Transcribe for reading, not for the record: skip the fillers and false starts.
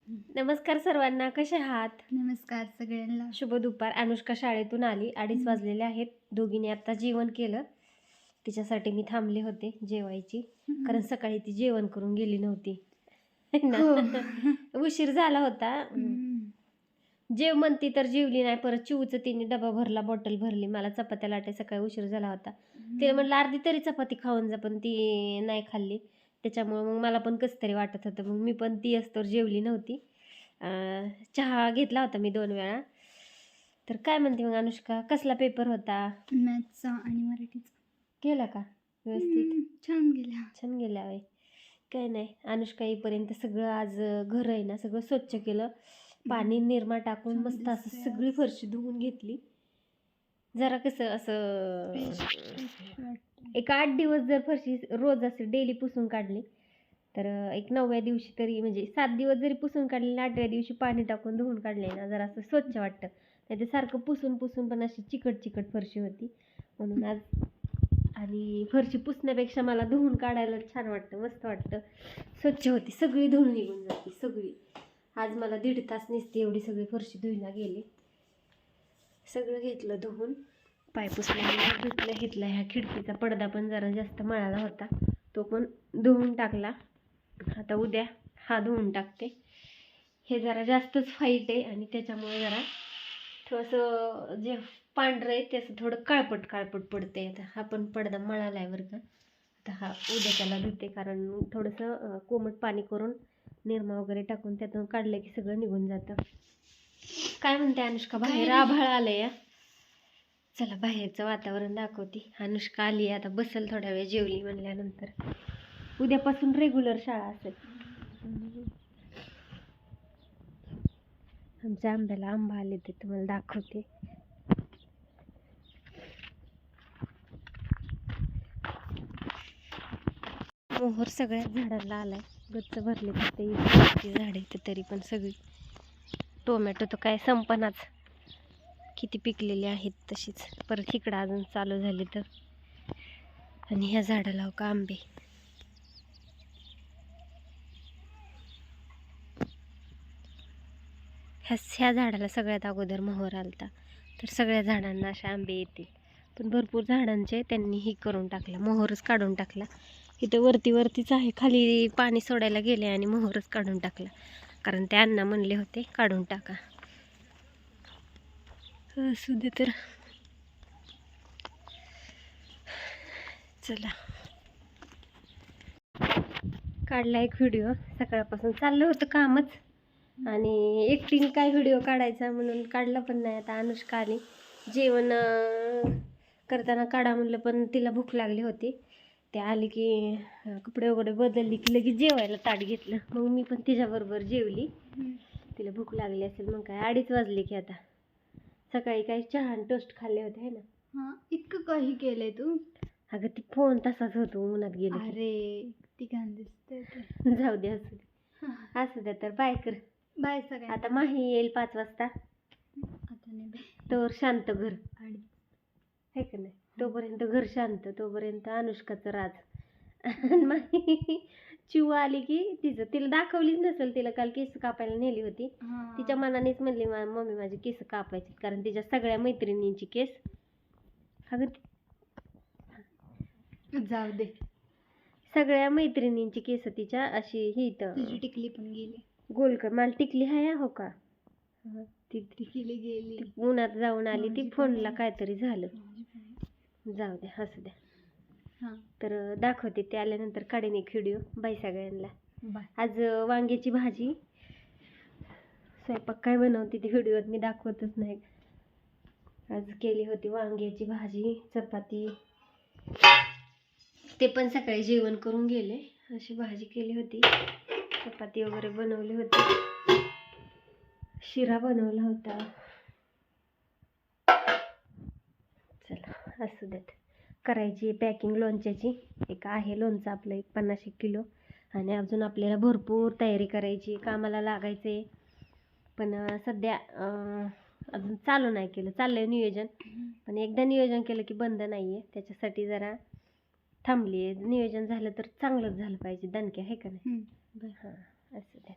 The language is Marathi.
नमस्कार सर्वांना, कसे आहात? नमस्कार सगळ्यांना. शुभ दुपार. अनुष्का शाळेतून आली, 2:30 वाजलेले आहेत. दोघींनी आता जेवण केलं. तिच्यासाठी मी थांबले होते जेवायची, कारण सकाळी ती जेवण करून गेली नव्हती ना. उशीर झाला होता. जेव म्हणती तर जेवली नाही. परत चिवचं तिने डबा भरला, बॉटल भरली. मला चपात्या लाटाय सकाळी उशीर झाला होता. ते म्हणलं अर्धी तरी चपाती खाऊन जा, पण ती नाही खाल्ली. त्याच्यामुळे मग मला पण कसं तरी वाटत होतं. मग मी पण ती असतो जेवली नव्हती. चहा घेतला होता मी 2 वेळा. तर काय म्हणते मग अनुष्का, कसला पेपर होता? मॅथ्सचा आणि मराठीचा. केला का व्यवस्थित? छान गेला. छान गेला होय. काय नाही, अनुष्का येईपर्यंत सगळं आज घर आहे ना सगळं स्वच्छ केलं. पाणी निरमा टाकून मस्त असं सगळी फरशी धुवून घेतली. जरा कसं असं एक 8 दिवस जर फरशी रोज असं डेली पुसून काढली तर एक 9व्या दिवशी तरी, म्हणजे 7 दिवस जरी पुसून काढले आणि 8व्या दिवशी पाणी टाकून धुवून काढले ना, जरा असं स्वच्छ वाटतं. नाही ते सारखं पुसून पुसून पण अशी चिकट फरशी होती. म्हणून आज, आणि फरशी पुसण्यापेक्षा मला धुवून काढायला छान वाटतं, मस्त वाटतं. स्वच्छ होती, सगळी धुवून निघून जाते सगळी. आज मला 1.5 तास नसते एवढी सगळी फरशी धुवायला गेली. सगळं घेतलं धुवून, पाय पुसल्या घेतला. ह्या खिडकीचा पडदा पण जरा जास्त मळाला होता, तो पण धुवून टाकला. आता उद्या हा धुवून टाकते. हे जरा जास्तच फाईट आहे आणि त्याच्यामुळे जरा थोडंसं जे पांढरं आहे त्याचं थोडं काळपट पडते. आता हा पण पडदा मळाला आहे बरं का. आता हा उद्या त्याला धुते, कारण थोडंसं कोमट पाणी करून निरमा वगैरे टाकून त्यातून काढलं की सगळं निघून जातं. काय म्हणते अनुष्का, बाहेर आभाळ आलंय. चला बाहेरचं वातावरण दाखवते. अनुष्का आली आता, बसेल थोड्या वेळ जेवली म्हणल्यानंतर. उद्यापासून रेग्युलर शाळा असेल. आमच्या आंब्याला आंबा आले ते तुम्हाला दाखवते. मोहर सगळ्या झाडांना आलाय, गच्च भरले. ते झाडे तर तरी पण सगळी. टोमॅटो तर काय संपनाच, किती पिकलेले आहेत तशीच. परत इकडं अजून चालू झाले तर. आणि ह्या झाडाला हो का आंबे. ह्या झाडाला सगळ्यात अगोदर मोहर आलता, तर सगळ्या झाडांना असे आंबे येतील. पण भरपूर झाडांचे त्यांनी ही करून टाकला, मोहरच काढून टाकला. इथं वरतीच आहे, खाली पाणी सोडायला गेले आणि मोहरच काढून टाकला, कारण ते अण्णा म्हणले होते काढून टाका. असू दे तर. चला, काढला एक व्हिडिओ. सकाळपासून चाललं होतं कामच, आणि एकटीने काय व्हिडिओ काढायचा म्हणून काढला पण नाही. आता अनुष्का आली, जेवण करताना काढा म्हणलं, पण तिला भूक लागली होती. ते आली की कपडे वगैरे बदलली की लगेच जेवायला ताट घेतलं. मग मी पण तिच्याबरोबर जेवली. तिला भूक लागली असेल. मग काय 2:30 वाजले की आता. सकाळी काही चहा आणि टोस्ट खाल्ले होते है ना. इतकं काही केलंय तू? अगं ती फोन तसाच होतो उन्हात गेली. अरे ती घाण दिसते. जाऊ दे, असू द्या तर. बाय कर. बाय सगळ्या. आता माही येईल 5 वाजता. आता नाही बाय. तोवर शांत घर आहे का नाही. तोपर्यंत घर शांत, तोपर्यंत अनुष्काचं राज. चिऊ आली की तिला दाखवलीच नसेल. तिला काल केस कापायला नेली होती. तिच्या मनानेच म्हणली मम्मी माझी केस कापायची, कारण तिच्या सगळ्या मैत्रिणींची केस. अगं जाऊ दे. सगळ्या मैत्रिणींची केस तिच्या अशी ही. तुझी टिकली पण गेली. गोल कर. मला टिकली आहे हो का. ती टिकली गेली. उन्हात जाऊन आली ती, फोनला काहीतरी झालं. जाऊ द्या, असू द्या. तर दाखवते ते आल्यानंतर, काढेन एक व्हिडिओ. बाय सगळ्यांना. आज वांग्याची भाजी. स्वयंपाक काय बनवते ती व्हिडिओत मी दाखवतच नाही. आज केली होती वांग्याची भाजी, चपाती. ते पण सकाळी जेवण करून गेले. अशी भाजी केली होती, चपाती वगैरे बनवली होती, शिरा बनवला होता. चला असू देत. करायची पॅकिंग लोणच्याची. एक आहे लोणचं आपलं 50 किलो, आणि अजून आपल्याला भरपूर तयारी करायची, कामाला लागायचे. पण सध्या अजून चालू नाही केलं. चाललंय नियोजन, पण एकदा नियोजन केलं की बंद नाही आहे. त्याच्यासाठी जरा थांबली आहे. नियोजन झालं तर चांगलंच झालं पाहिजे. दणके आहे का नाही. हां, असू द्या.